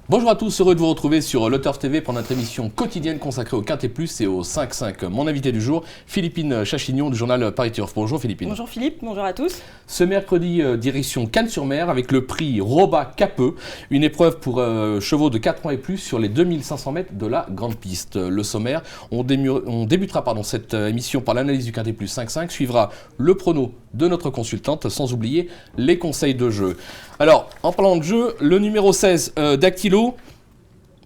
Bonjour à tous, heureux de vous retrouver sur Le Turf TV pour notre émission quotidienne consacrée au Quintet Plus et au 5-5. Mon invité du jour, Philippine Chachignon du journal Paris Turf. Bonjour Philippine. Bonjour Philippe, bonjour à tous. Ce mercredi, direction Cannes-sur-Mer avec le prix Roba Capeux, une épreuve pour chevaux de 4 ans et plus sur les 2500 mètres de la grande piste. Le sommaire, on débutera cette émission par l'analyse du Quintet Plus 5-5, suivra le prono de notre consultante, sans oublier les conseils de jeu. Alors, en parlant de jeu, le numéro 16, Dactylo,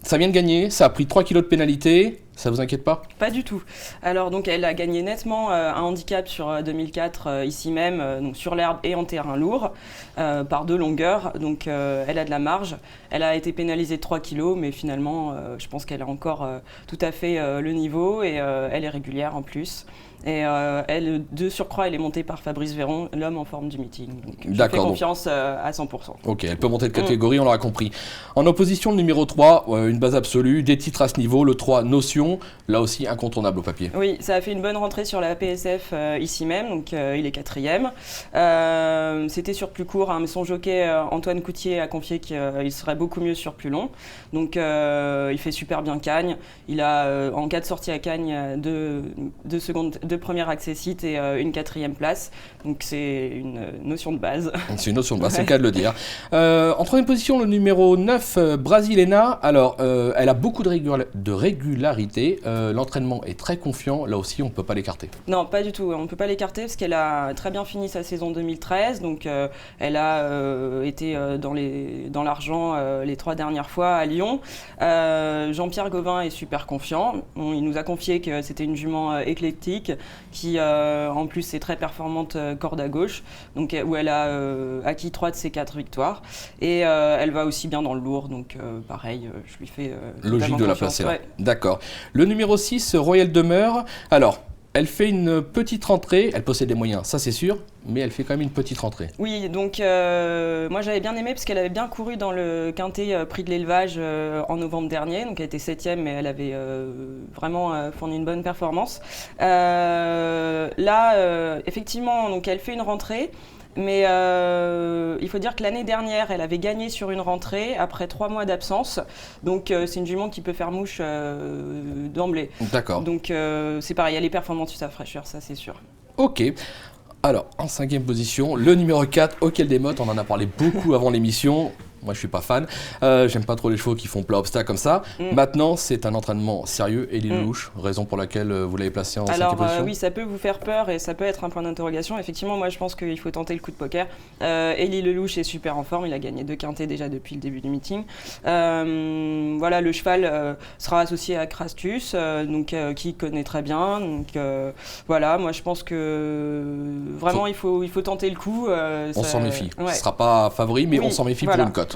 ça vient de gagner, ça a pris 3 kilos de pénalité, ça vous inquiète pas? Pas du tout. Alors donc elle a gagné nettement un handicap sur 2004 ici même, donc sur l'herbe et en terrain lourd, par 2 longueurs, donc elle a de la marge. Elle a été pénalisée de 3 kilos, mais finalement je pense qu'elle a encore tout à fait le niveau et elle est régulière en plus. Et elle, de surcroît, elle est montée par Fabrice Véron, l'homme en forme du meeting. Donc, je fais confiance à 100%. Ok, elle peut monter de catégorie, on l'aura compris. En opposition, le numéro 3, une base absolue, des titres à ce niveau. Le 3, Notion, là aussi incontournable au papier. Oui, ça a fait une bonne rentrée sur la PSF ici même, donc il est 4e. C'était sur plus court, hein, mais son jockey Antoine Coutier a confié qu'il serait beaucoup mieux sur plus long. Donc il fait super bien Cagnes. Il a en 4 sorties à Cagnes 2 premières accessites et une 4e place. Donc c'est une notion de base. C'est une notion de base, c'est le cas de le dire. En 3e position, le numéro 9, Brasilena. Alors, elle a beaucoup de régularité. L'entraînement est très confiant. Là aussi, on ne peut pas l'écarter. Non, pas du tout. On ne peut pas l'écarter parce qu'elle a très bien fini sa saison 2013. Donc, elle a été dans l'argent les 3 dernières fois à Lyon. Jean-Pierre Gauvin est super confiant. Il nous a confié que c'était une jument éclectique qui en plus est très performante corde à gauche, donc où elle a acquis 3 de ses 4 victoires et elle va aussi bien dans le lourd, donc pareil, je lui fais logique de la placer là. Ouais. D'accord. Le numéro 6, Royal Demeure. Alors, elle fait une petite rentrée, elle possède des moyens, ça c'est sûr, mais elle fait quand même une petite rentrée. Oui, donc moi j'avais bien aimé parce qu'elle avait bien couru dans le quintet prix de l'élevage en novembre dernier, donc elle était 7e mais elle avait vraiment fourni une bonne performance. Là, effectivement, donc elle fait une rentrée. Mais il faut dire que l'année dernière, elle avait gagné sur une rentrée après 3 mois d'absence. Donc c'est une jument qui peut faire mouche d'emblée. D'accord. Donc c'est pareil, elle est performante sur sa fraîcheur, ça c'est sûr. Ok. Alors, en 5e position, le numéro 4, Auquel des Mottes. On en a parlé beaucoup avant l'émission. Moi, je suis pas fan. J'aime pas trop les chevaux qui font plat obstacle comme ça. Maintenant, c'est un entraînement sérieux. Élie Lelouch, raison pour laquelle vous l'avez placé en 5e position. Oui, ça peut vous faire peur et ça peut être un point d'interrogation. Effectivement, moi, je pense qu'il faut tenter le coup de poker. Élie Lelouch est super en forme. Il a gagné 2 quintets déjà depuis le début du meeting. Voilà, le cheval sera associé à Crastus, qui connaît très bien. Donc voilà, moi, je pense que vraiment, il faut tenter le coup. On s'en méfie. Ouais. Ce ne sera pas favori, mais oui, on s'en méfie voilà. pour une cote.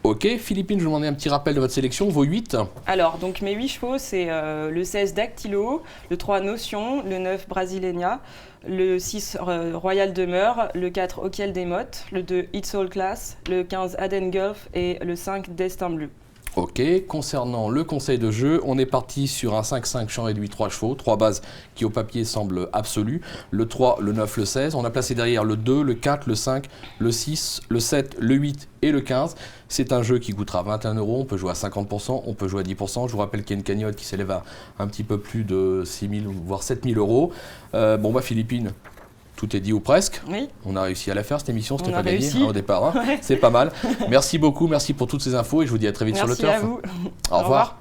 Ok, Philippine, je vous demandais un petit rappel de votre sélection, vos 8. Alors, donc mes 8 chevaux, c'est le 16 Dactylo, le 3 Notion, le 9 Brasilena, le 6 Royal Demeure, le 4 Auquel des Mottes, le 2 It's All Class, le 15 Aden Gulf et le 5 Destin Bleu. Ok, concernant le conseil de jeu, on est parti sur un 5-5 champ réduit 3 chevaux, 3 bases qui au papier semblent absolues, le 3, le 9, le 16, on a placé derrière le 2, le 4, le 5, le 6, le 7, le 8 et le 15. C'est un jeu qui coûtera 21 €, on peut jouer à 50%, on peut jouer à 10%, je vous rappelle qu'il y a une cagnotte qui s'élève à un petit peu plus de 6 000 voire 7 000 €. Philippine, tout est dit ou presque. Oui. On a réussi à la faire cette émission, c'était On pas a gagné réussi. au départ. Ouais. C'est pas mal. Merci beaucoup, merci pour toutes ces infos et je vous dis à très vite sur le Merci turf. à vous. Au revoir.